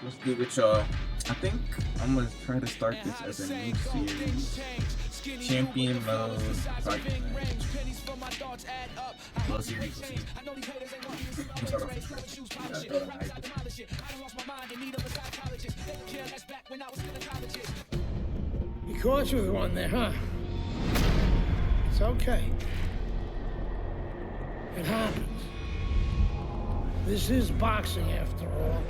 What's good with y'all? I think I'm gonna try to start this as a new series. Champion mode fighting match. We'll see. We'll see. Let's start off with this. You caught you with one there, huh? It's okay. It happens. This is boxing after all.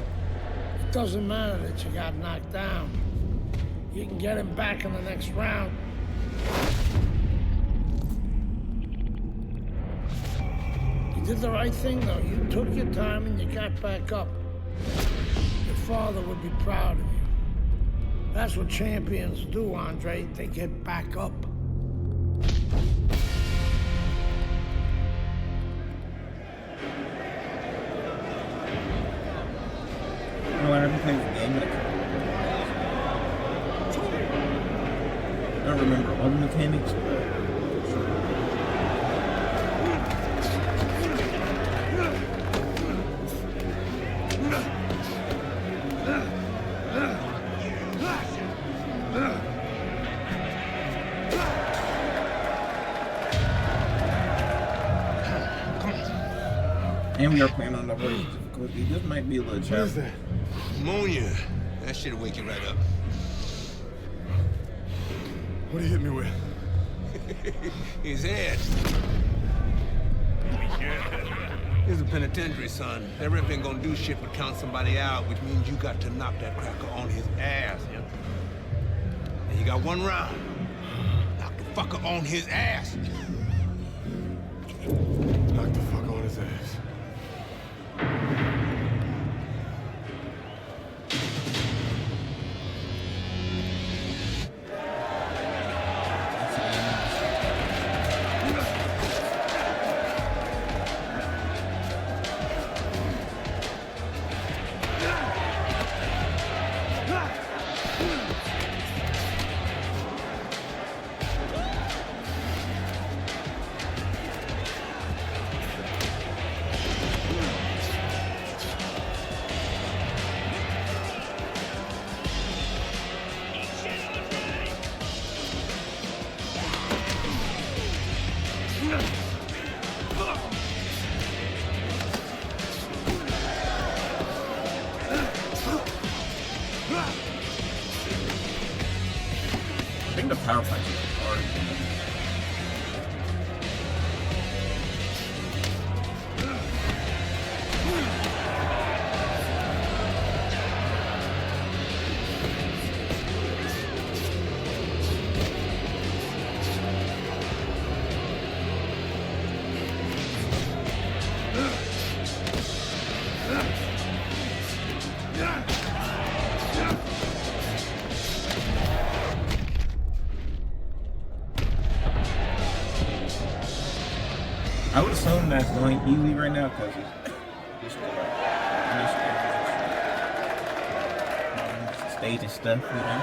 It doesn't matter that you got knocked down. You can get him back in the next round. You did the right thing, though. You took your time and you got back up. Your father would be proud of you. That's what champions do, Andre. They get back up. I haven't played the game in a couple of I don't remember all the mechanics, but and we are playing on the hardest difficulty. This might be a little challenging. What is that? Pneumonia. That shit'll wake you right up. What did he hit me with? His head. Here's a penitentiary, son. That rep ain't gonna do shit but count somebody out, which means you got to knock that cracker on his ass, yeah? And you got one round. Knock the fucker on his ass. Knock the fuck on his ass. I think the power punch is hard. I would assume that's going easy right now because it's stage and stuff, you know.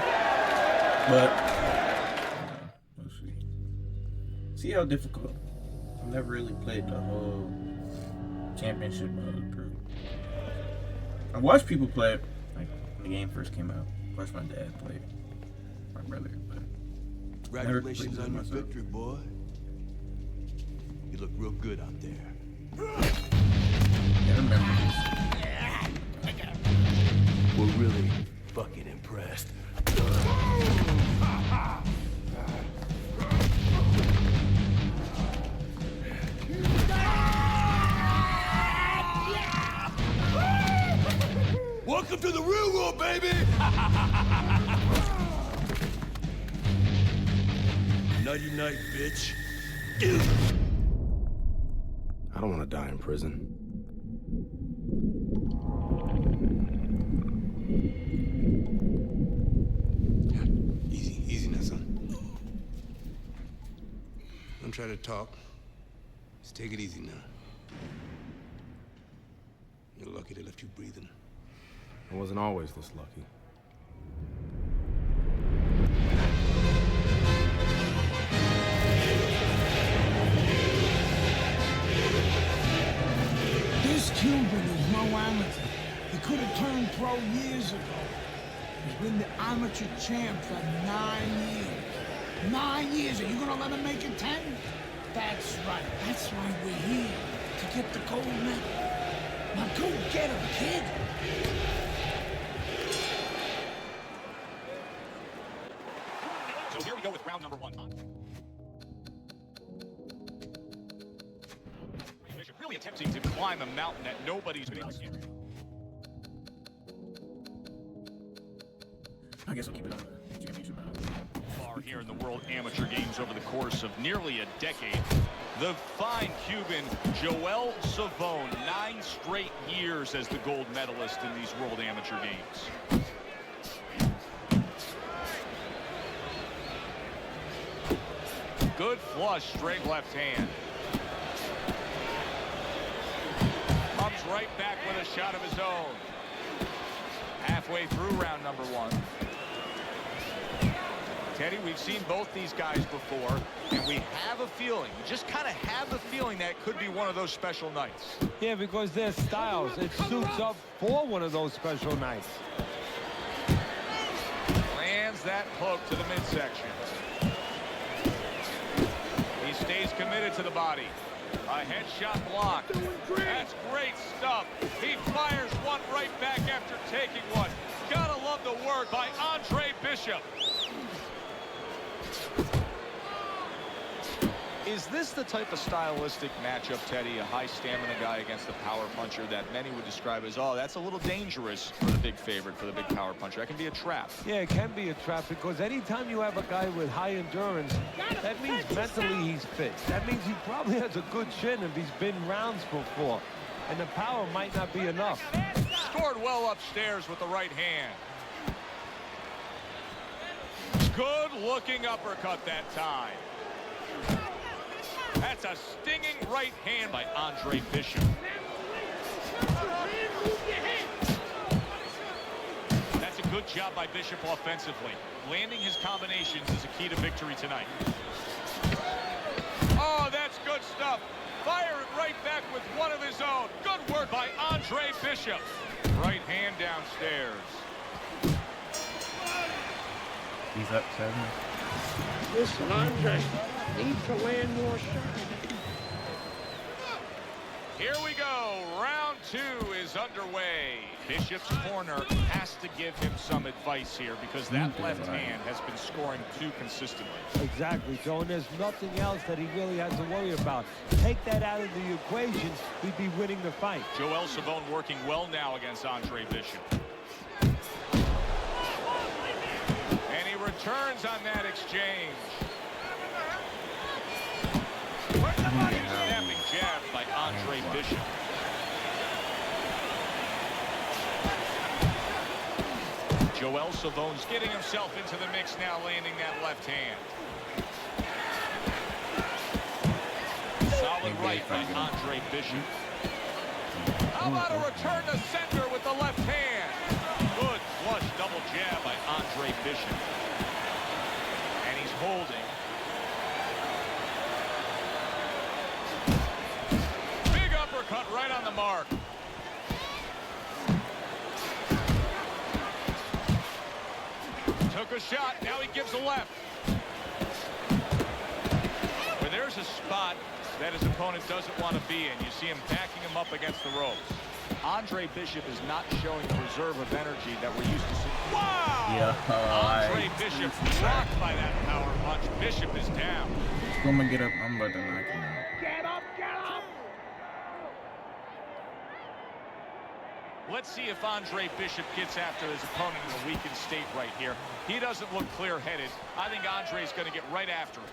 But we'll see. See how difficult. I've never really played the whole championship mode through. I watched people play it, like when the game first came out. I watched my dad play it, my brother, but Congratulations on your victory, boy. You look real good out there. I remember this. We're really fucking impressed. Welcome to the real world, baby! Nighty night, bitch. I don't want to die in prison. Easy, easy now, son. Don't try to talk. Just take it easy now. You're lucky they left you breathing. I wasn't always this lucky. This Cuban is no amateur. He could have turned pro years ago. He's been the amateur champ for 9 years. 9 years. Are you gonna let him make it 10? That's right. That's why we're here. To get the gold medal. Now go get him, kid. So here we go with round number 1. Bishop really attempting to climb a mountain that nobody's been able to. I guess I'll keep it on the championship mode. Far here in the World Amateur Games over the course of nearly a decade. The fine Cuban Joel Savone, 9 straight years as the gold medalist in these World Amateur Games. Good flush, straight left hand. Comes right back with a shot of his own. Halfway through round number 1. Teddy, we've seen both these guys before, and we have a feeling, we just kind of have a feeling that it could be one of those special nights. Yeah, because their styles, it suits up for one of those special nights. Lands that poke to the midsection. He stays committed to the body. A headshot block. That's great stuff. He fires one right back after taking one. Gotta love the work by Andre Bishop. Is this the type of stylistic matchup, Teddy, a high stamina guy against a power puncher that many would describe as, oh, that's a little dangerous for the big favorite, for the big power puncher? That can be a trap. Yeah, it can be a trap because anytime you have a guy with high endurance, that means mentally he's fit. That means he probably has a good chin if he's been rounds before. And the power might not be enough. Scored well upstairs with the right hand. Good-looking uppercut that time. That's a stinging right hand by Andre Bishop. That's a good job by Bishop offensively. Landing his combinations is a key to victory tonight. Oh, that's good stuff. Firing right back with one of his own. Good work by Andre Bishop. Right hand downstairs. He's up 7. Listen, Andre, need to land more shots. Here we go. Round 2 is underway. Bishop's corner has to give him some advice here because that left hand has been scoring too consistently. Exactly, Joe, and there's nothing else that he really has to worry about. Take that out of the equation, he'd be winning the fight. Joel Savone working well now against Andre Bishop. And he returns on that exchange. Snapping jab by Andre Bishop. Joel Savone's getting himself into the mix now, landing that left hand. Solid right by Andre Bishop. How about a return to center with the left hand? Good flush double jab by Andre Bishop. And he's holding. Big uppercut right on the mark. Took a shot, now he gives a left. Where there's a spot that his opponent doesn't want to be in. You see him backing him up against the ropes. Andre Bishop is not showing the reserve of energy that we're used to seeing. Wow! Yeah, Andre Bishop rocked by that power punch. Bishop is down. I'm gonna get up. I'm about to knock him out. Get up, get up! Let's see if Andre Bishop gets after his opponent in a weakened state right here. He doesn't look clear-headed. I think Andre's going to get right after him.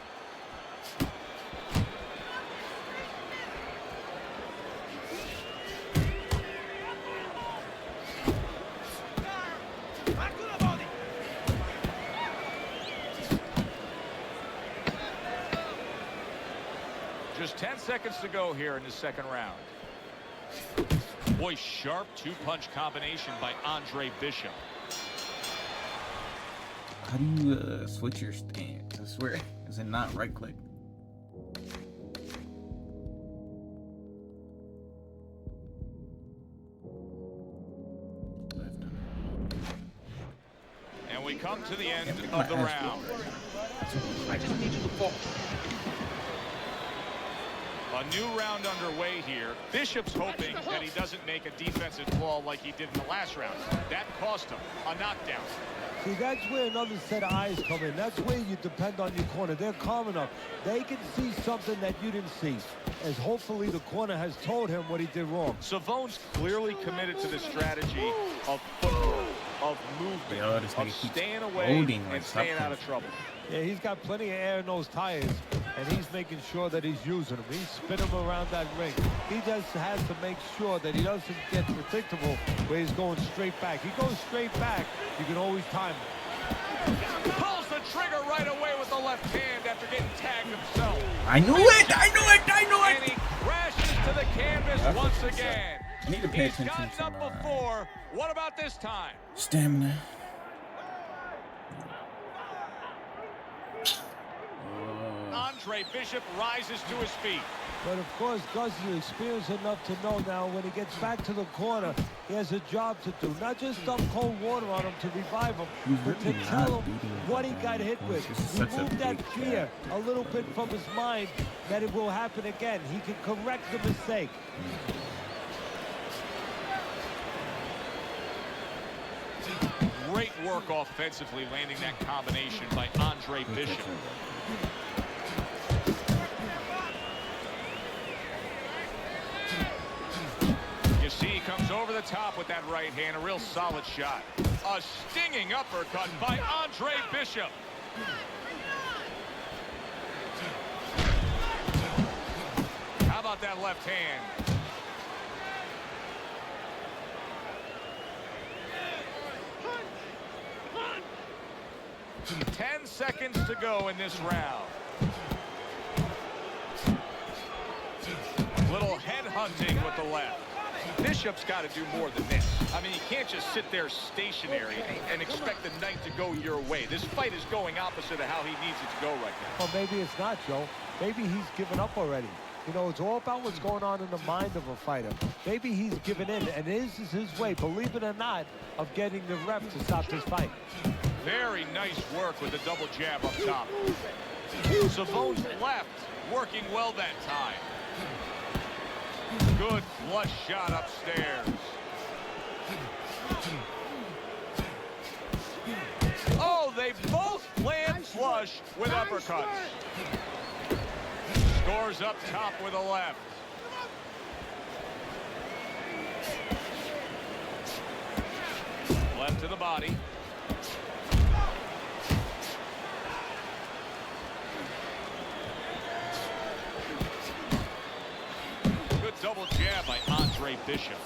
Just 10 seconds to go here in the second round. Boy, sharp two-punch combination by Andre Bishop. How do you switch your stance? I swear, is it not right click? And we come to the end of the round. I just need you to fall. A new round underway here. Bishop's hoping that he doesn't make a defensive flaw like he did in the last round. That cost him a knockdown. See, that's where another set of eyes come in. That's where you depend on your corner. They're calm enough. They can see something that you didn't see, as hopefully the corner has told him what he did wrong. Savone's clearly committed to the strategy of footwork, of movement, Yo, this of nigga keeps staying away holding like and staying something. out of trouble. Yeah, he's got plenty of air in those tires, and he's making sure that he's using them. He's spinning them around that ring. He just has to make sure that he doesn't get predictable where he's going straight back. He goes straight back, you can always time him. Pulls the trigger right away with the left hand after getting tagged himself. I knew it! I knew it! I knew And it! he crashes to the canvas That's once what she said. again. I need to pay He's attention gotten to up my before. What about this time? stamina. Andre Bishop rises to his feet. But of course, Gus is experienced enough to know now when he gets back to the corner, he has a job to do. Not just dump cold water on him to revive him, He's but really to not tell him beating what he him, got hit man. with. He's such a Remove that big fear a little bit from his mind that it will happen again. He can correct the mistake. Great work offensively, landing that combination by Andre Bishop. You see, he comes over the top with that right hand, a real solid shot. A stinging uppercut by Andre Bishop. How about that left hand? 10 seconds to go in this round. Little head hunting with the left. Bishop's got to do more than this. I mean, you can't just sit there stationary and expect the night to go your way. This fight is going opposite of how he needs it to go right now. Well, maybe it's not, Joe. Maybe he's given up already. You know, it's all about what's going on in the mind of a fighter. Maybe he's given in, and this is his way, believe it or not, of getting the ref to stop this fight. Very nice work with the double jab up top. Savone's left working well that time. Good flush shot upstairs. Oh, they both land flush with uppercuts. Scores up top with a left. Left to the body. Good double jab by Andre Bishop.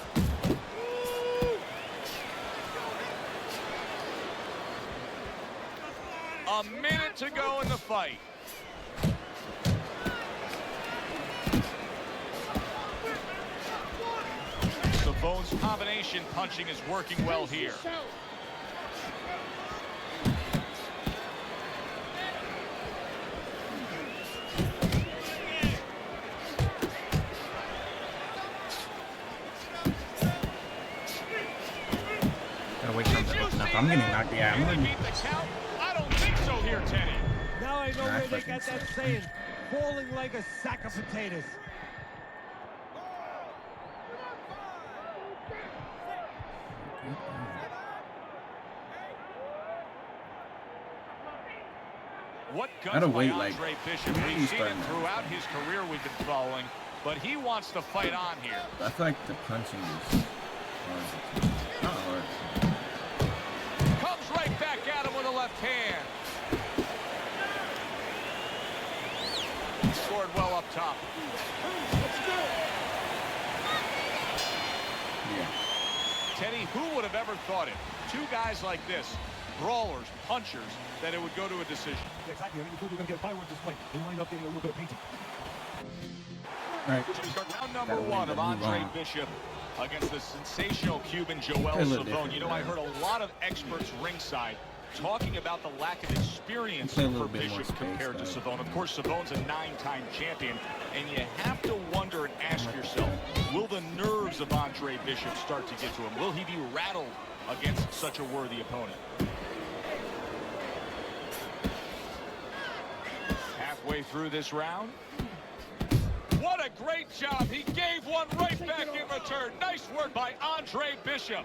A minute to go in the fight. Savone's combination punching is working well here. Gotta wait till I'm looking up. I'm getting knocked out. I'm Can they gonna beat the count? I don't think so here, Teddy. Now I know Nah, where they fucking got that sucks. saying, falling like a sack of potatoes. What Gotta guns by wait, like, Andre Bishop. really We've seen it starting to- throughout his career we've been following, but he wants to fight on here. I feel like the punching is hard. Not hard. Comes right back at him with a left hand. Scored well up top. Yeah. Teddy, who would have ever thought it? Two guys like this, brawlers, punchers, that it would go to a decision. Exactly. I mean, we thought we were going to get a fireworks display. They wind up getting a little bit of painting. All right. We start round number Gotta win one the of new Andre round. Bishop against the sensational Cuban Joel Okay, a little Savone. different, You know, I yeah. heard a lot of experts ringside talking about the lack of experience Play a for little bit more Bishop space, compared to though. Savone. Of course, Savone's a 9-time champion, and you have to wonder and ask yourself, will the nerves of Andre Bishop start to get to him? Will he be rattled against such a worthy opponent? halfway through this round. What a great job. He gave one right back in return. Nice work by Andre Bishop.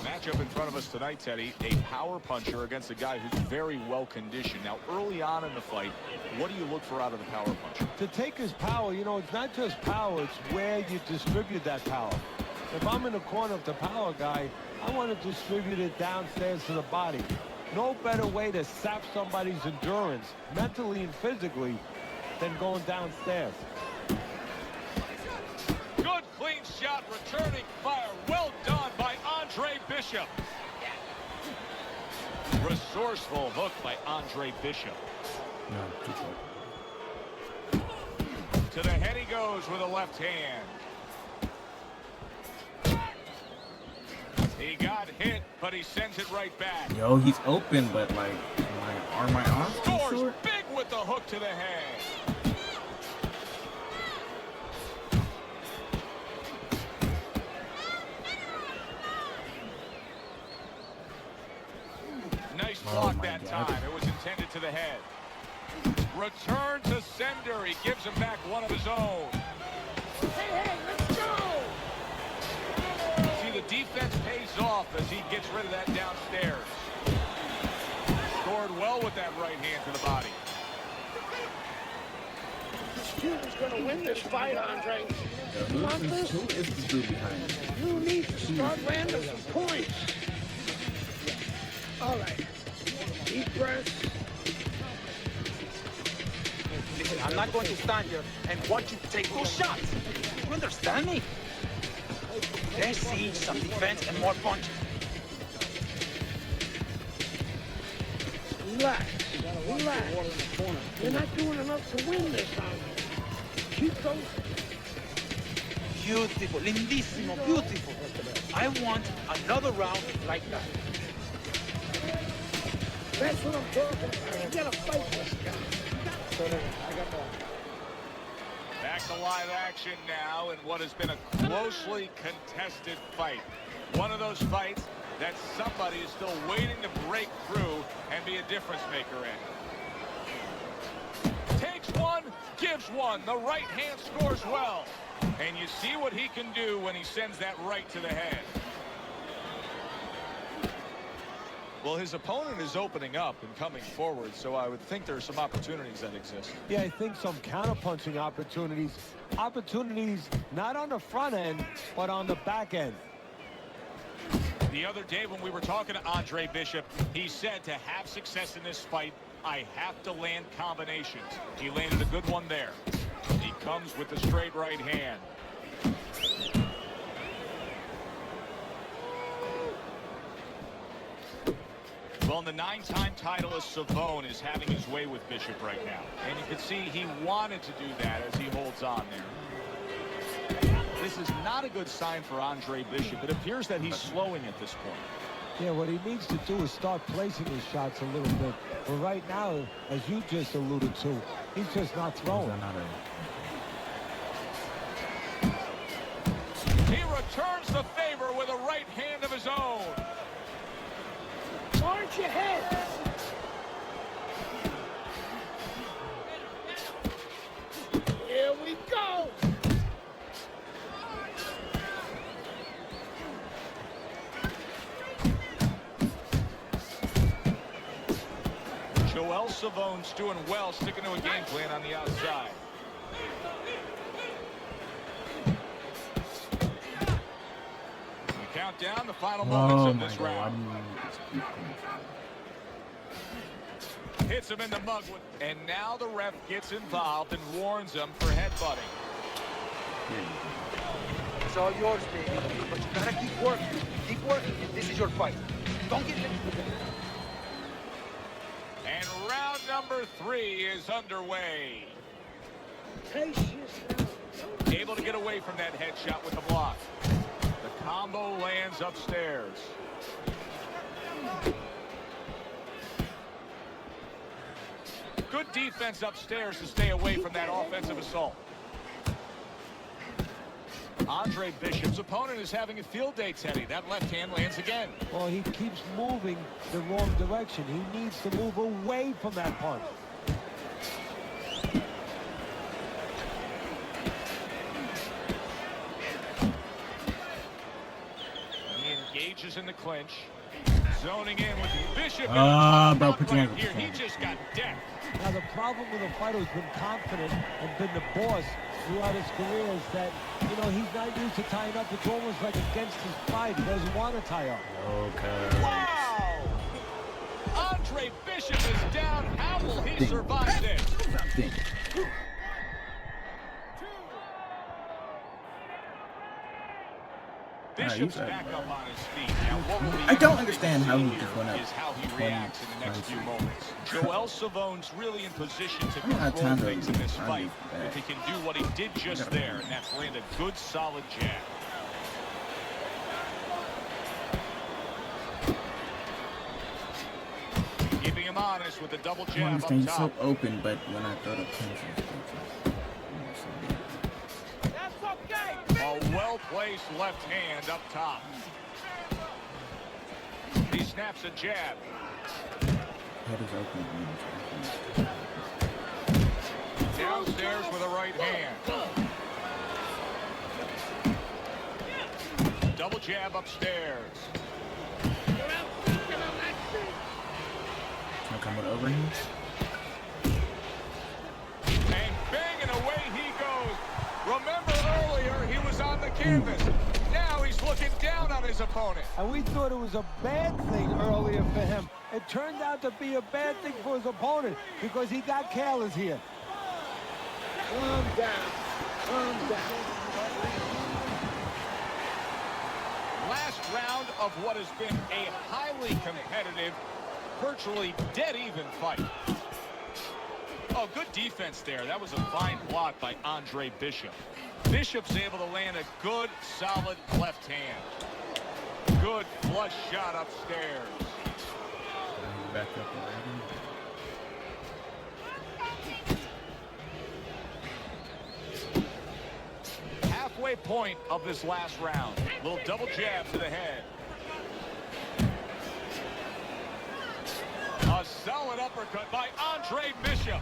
Matchup in front of us tonight, Teddy. A power puncher against a guy who's very well conditioned. Now, early on in the fight, what do you look for out of the power puncher? To take his power, you know, it's not just power, it's where you distribute that power. If I'm in the corner of the power guy, I want to distribute it downstairs to the body. No better way to sap somebody's endurance, mentally and physically, than going downstairs. Good, clean shot, returning fire. Well done by Andre Bishop. Resourceful hook by Andre Bishop. No, too short. To the head he goes with a left hand. He got hit, but he sends it right back. Yo, he's open, but like, are my arms too Scores short? big with the hook to the head. Nice block my that God. time. It was intended to the head. Return to sender. He gives him back one of his own. Hey, let's go! See, the defense pays off as he gets rid of that downstairs. Scored well with that right hand to the body. This Cuban's gonna win this fight, Andre. Yeah, You want this? who is the dude behind it? You need to start landing some points. All right. Deep breath. Listen, I'm not going to stand here and watch you take those shots. You understand me? Let's see some defense and more punches. Relax. Relax. You're not doing enough to win this, Andre. Keep those. Beautiful, lindísimo, beautiful. I want another round like that. That's what I'm talking about. You gotta fight this guy. Back to live action now in what has been a closely contested fight. One of those fights that somebody is still waiting to break through and be a difference maker in. Takes one, gives one. The right hand scores well. And you see what he can do when he sends that right to the head. Well, his opponent is opening up and coming forward, so I would think there are some opportunities that exist. Yeah, I think some counterpunching opportunities. Opportunities not on the front end, but on the back end. The other day when we were talking to Andre Bishop, he said to have success in this fight, I have to land combinations. He landed a good one there. He comes with the straight right hand. Well, the 9-time titleist Savone is having his way with Bishop right now. And you can see he wanted to do that as he holds on there. This is not a good sign for Andre Bishop. It appears that he's slowing at this point. Yeah, what he needs to do is start placing his shots a little bit. But right now, as you just alluded to, he's just not throwing. He returns the favor with a right hand of his own. Charge your head. Here we go. Joel Savone's doing well, sticking to a game plan on the outside. We count down the final moments of this round. Hits him in the mug, and now the ref gets involved and warns him for headbutting. It's all yours, baby. But you gotta keep working. Keep working. This is your fight. Don't get And round number 3 is underway. Pace yourself. Able to get away from that headshot with the block. The combo lands upstairs. Good defense upstairs to stay away from that offensive assault. Andre Bishop's opponent is having a field day, Teddy. That left hand lands again. Well, he keeps moving the wrong direction. He needs to move away from that punch. He engages in the clinch. Zoning in with Bishop. Bro, put your hands up. Here, he just got decked. Now, the problem with a fighter who's been confident and been the boss throughout his career is that, you know, he's not used to tying up. It's almost like against his pride. He doesn't want to tie up. Okay. Wow! Andre Bishop is down. How will he survive this? Bishop's back up on his feet. Now, what will be I don't understand how he just went up. is how he reacts in the next few moments. Joel Savone's really in position to I don't have control time to things in this argue fight for that. if he can do what he did just there, and that's land a good, solid jab. Keeping him honest with the double I don't jab up understand. He's so top. open, but when I throw the punches, A well-placed left hand up top. He snaps a jab. head is open. Downstairs with a right hand. Double jab upstairs. Can I come with overhands? And bang, and away he goes. Remember earlier, he was on the canvas. Now he's looking down on his opponent. And we thought it was a bad thing earlier for him. It turned out to be a bad thing for his opponent because he got careless here. Calm down. Calm down. Last round of what has been a highly competitive, virtually dead-even fight. Oh, good defense there. That was a fine block by Andre Bishop. Bishop's able to land a good, solid left hand. Good flush shot upstairs. Back up already. Halfway point of this last round. Little double jab to the head. A solid uppercut by Andre Bishop.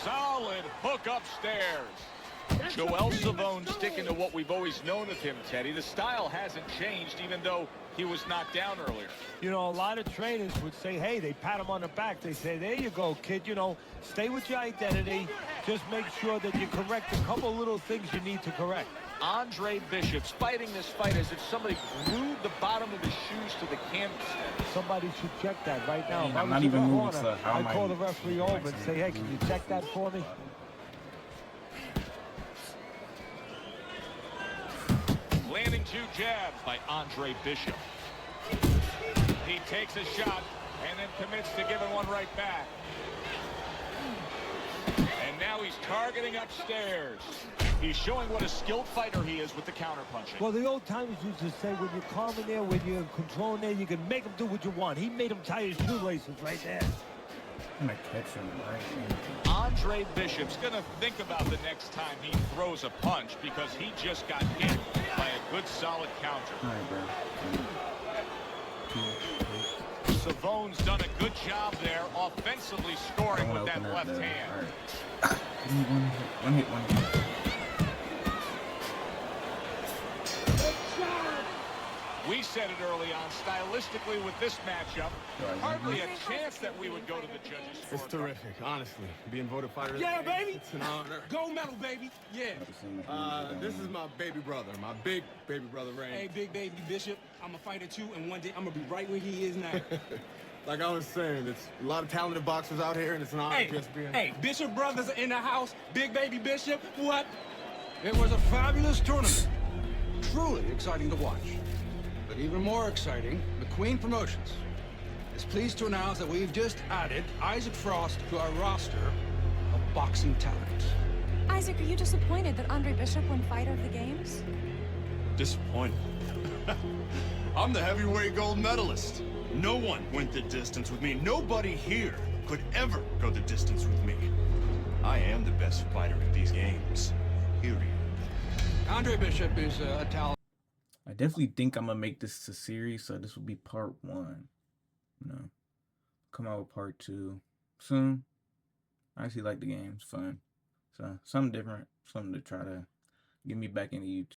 Solid hook upstairs. Joel Savone sticking to what we've always known of him, Teddy. The style hasn't changed, even though he was knocked down earlier. You know, a lot of trainers would say, hey, they pat him on the back. They say, there you go, kid. You know, stay with your identity. Just make sure that you correct a couple little things you need to correct. Andre Bishop's fighting this fight as if somebody glued the bottom of his shoes to the canvas. Somebody should check that right now. If I I'm was not in the even moving, corner, so how I'd am I call the referee over and say, hey, can you check that for me? Landing two jabs by Andre Bishop. He takes a shot and then commits to giving one right back. And now he's targeting upstairs. He's showing what a skilled fighter he is with the counterpunching. Well, the old timers used to say, when you're calm in there, when you're in control in there, you can make him do what you want. He made him tie his shoelaces right there. I'm gonna catch him right Andre Bishop's gonna think about the next time he throws a punch because he just got hit by a good solid counter. All right, bro. Savone's done a good job there offensively scoring with that left hand. Right. One hit. We said it early on, stylistically with this matchup, hardly a chance that we would go to the judges' It's scorecard. terrific, honestly. Being voted fighter. Yeah, baby. It's an honor. Gold medal, baby. Yeah. This is my baby brother, my big baby brother, Rain. Hey, big baby Bishop. I'm a fighter too, and one day I'm gonna be right where he is now. Like I was saying, there's a lot of talented boxers out here, and it's an honor just being. Hey, Bishop brothers are in the house. Big baby Bishop. What? It was a fabulous tournament. Truly exciting to watch. But even more exciting, McQueen Promotions is pleased to announce that we've just added Isaac Frost to our roster of boxing talent. Isaac, are you disappointed that Andre Bishop won Fighter of the Games? Disappointed. I'm the heavyweight gold medalist. No one went the distance with me. Nobody here could ever go the distance with me. I am the best fighter at these games. Period. Andre Bishop is a talent. I definitely think I'm gonna make this a series, so this will be part 1. You know, come out with part 2 soon. I actually like the game; it's fun. So something different, something to try to get me back into YouTube.